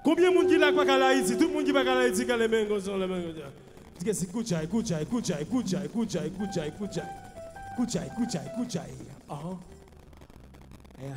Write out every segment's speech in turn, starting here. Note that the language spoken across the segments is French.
Combien de monde qui l'a pas à Haïti? Tout le monde qui va à Haïti qui a les mains comme ça, les mains comme ça. Dis que c'est Kouchaï. Yeah.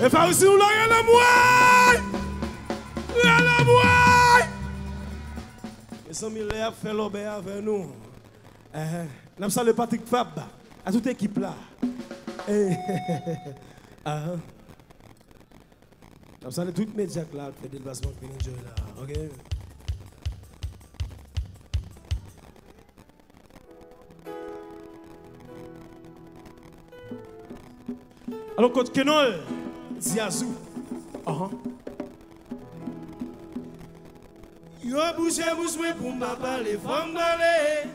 Et faire aussi, on l'a rien à moi! Rien à moi! Et 100 000 lèvres fait l'obéir avec nous. Nous sommes le Patrick Fab, à toute équipe là. Nous sommes toutes mes médias là, qui fait des déplacements de Péninjoy là. Ok? Alors, Coach Kenol, Ziazou. Yo bouche bouche pour m'a parler, faut m'parler.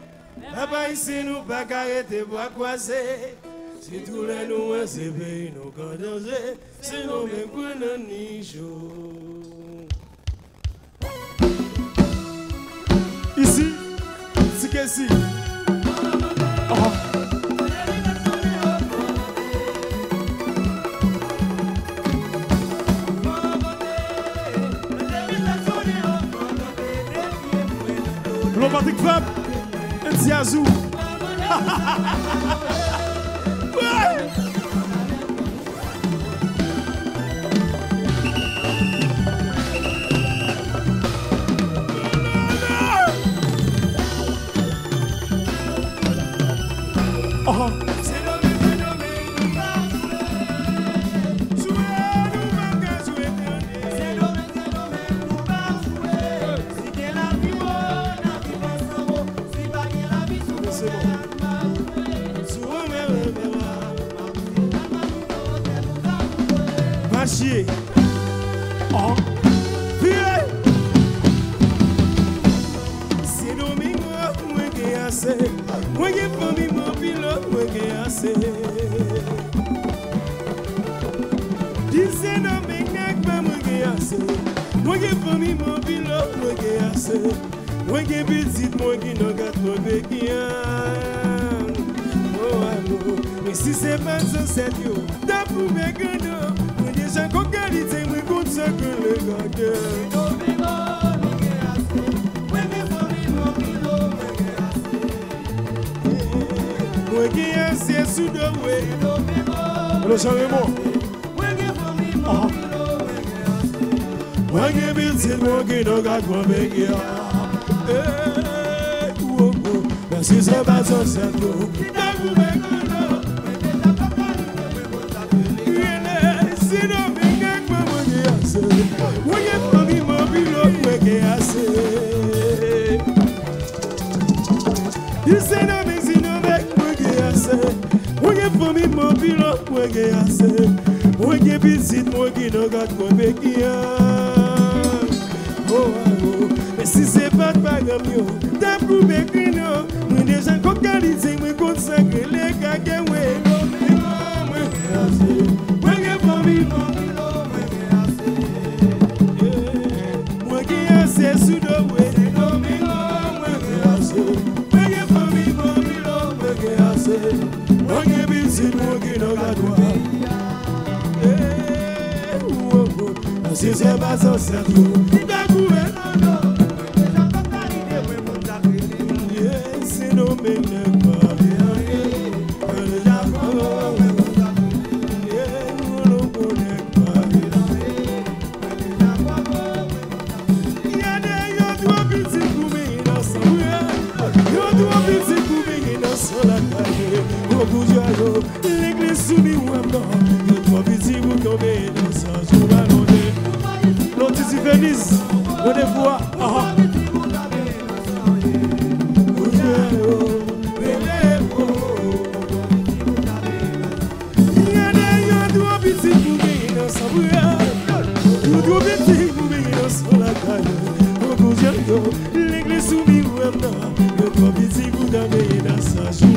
Là-bas ici nous pas arrêter pour croiser. Si tous les nous c'est pays nous condoser, c'est nous même pour nous ni chaud. Messi. Oh. L'on Patrick Fab, un Ziazou. Ouais. Oh. Chier. Oh. C'est domingo, moi qui ai assez. Moi qui ai promis mon pilote, moi qui ai assez. Disais domingo, moi qui ai assez. Moi qui ai promis mon pilote, moi qui ai assez. Moi qui ai petit, moi qui n'ai pas trouvé qui oh amour, mais si c'est pas ça, c'est Dieu. T'as prouvé que non. J'ai encore qualité, moi contre ça que le gars. Moi qui ai assez sous de way. Le changement. Moi qui ai petit, moi qui n'ai pas trouvé qui mais si c'est pas ça, c'est Dieu. T'as prouvé que non. Moi j'ai promis mon pilote, moi qui ai assez. Il s'est nommé, si nommé, moi qui ai assez. Moi j'ai promis mon pilote, moi qui ai assez. Moi qui ai petit, moi qui n'ai pas trouvé qui oh, oh, mais si c'est pas de bagarre, t'as prouvé que non. Moi déjà qu'on qualité, moi consacré les gars qui ont moi qui ai assez. Moi j'ai promis mon c'est sous de way, domingo, moi qui assez. Moi qui famille, mon bilo, moi qui assez. Moi qui busy, moi qui n'ai pas droit. Si c'est pas ça, c'est tout. T'as couvert, non, c'est nommé le pas. L'église soumise ou un non, je dois visiter vous tomber dans sa journée. L'autre ici Venise, on est voir. L'église soumise ou un non, je dois visiter vous tomber dans sa journée.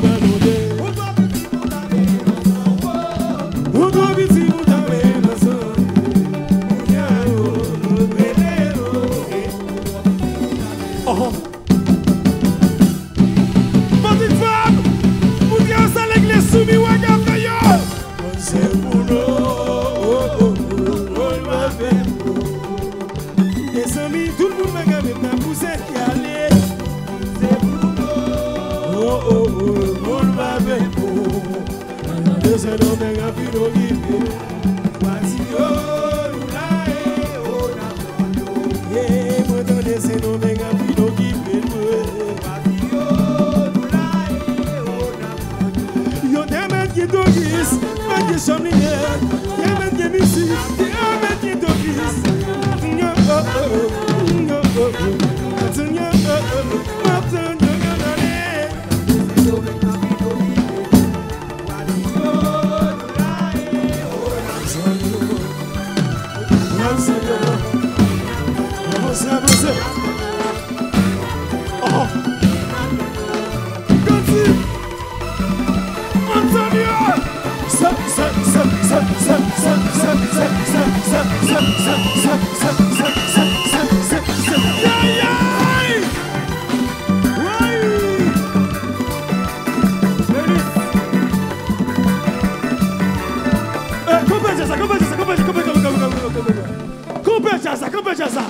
Combien de ça?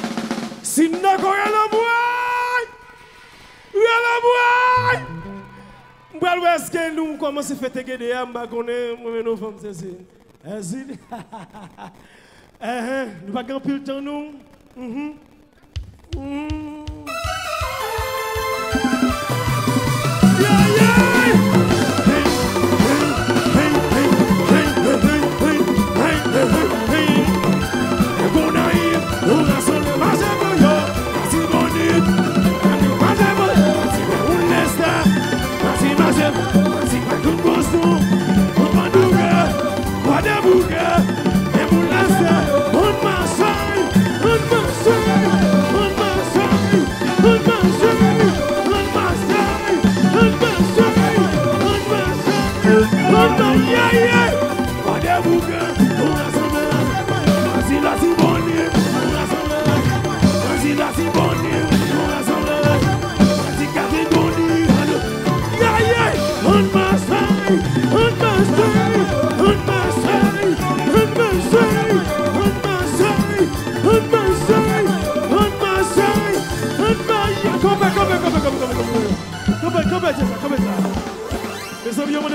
Si nous avons la boîte, la boîte. Est-ce que nous commençons à faire des GDA? Nous sommes ceci. Nous pas grand pile temps nous.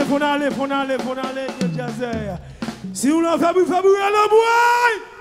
Faut aller, faut aller, faut aller, si on l'a fait, à la boîte.